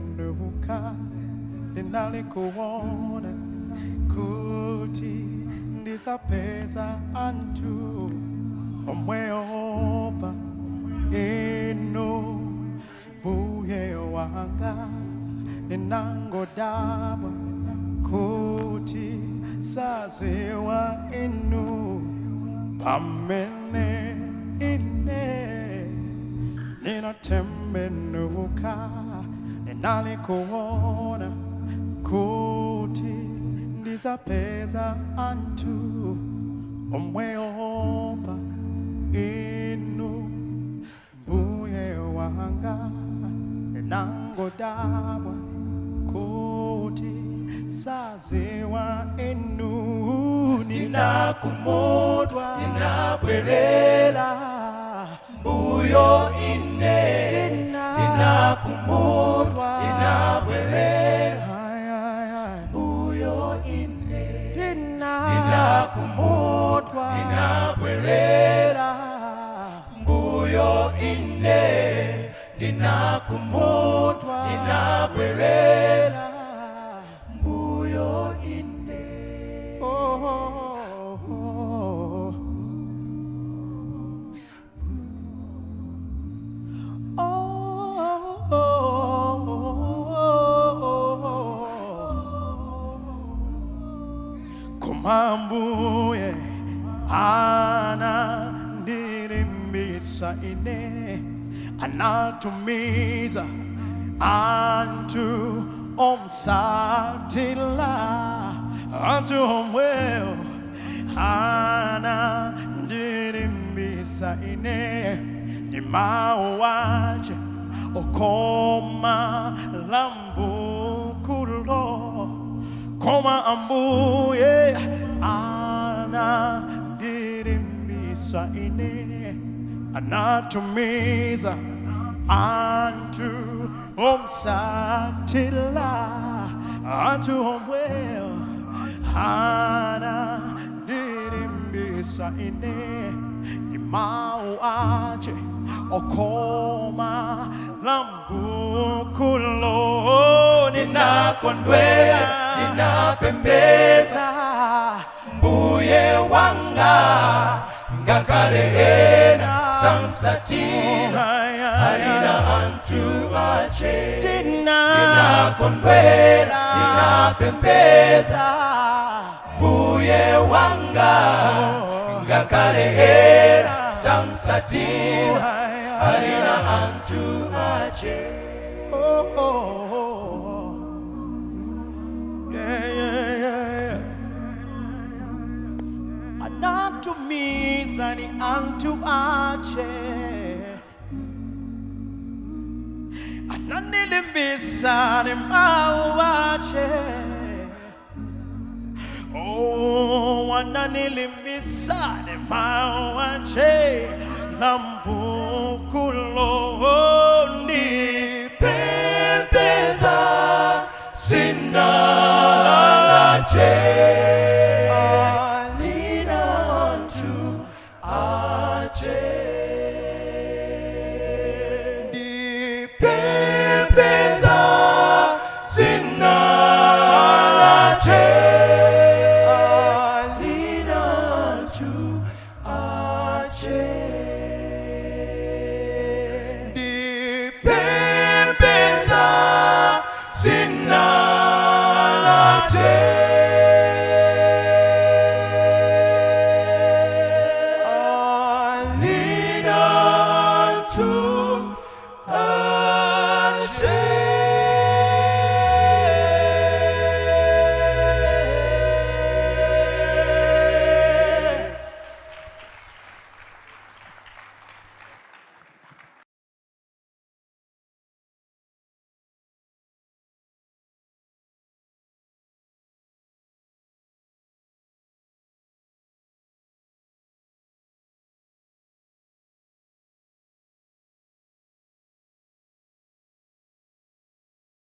tembenuka ninalikuona kuti ndisapeza antu omweopa inu buye wanga ninangodabwa kuti saziwa inu pamene ine ninatembenuka ninalikuona kuti ndisapeza antu omweopa inu buye wanga ninangodabwa kuti saziwa inu ninakumudwa ninabwerera mbuyo ine ninakumudwa ninabwerera mbuyo ine ninakumudwa ninabwerera mbuyo ine ninakumudwa ninabwerera mbuyo ine Kumambuye ana ndirimbisa ine anatumiza antu omsatila antu omweo ana ndirimbisa ine ni mauaje okoma lambukulo koma ambuye ana ndirimbisa ine anatumiza antu omsatila antu omweo ana ndirimbisa ine ni mauaje okoma lambukulo ninakondwea ninapembeza mbuye wanga ngakalehena samsatila alina antu ache ninakondwela ninapembeza mbuye wanga ngakalehena samsatila alina antu ache anatumiza ni antu ache ananilimbisa ni mauache ananilimbisa ni mauache lambukulo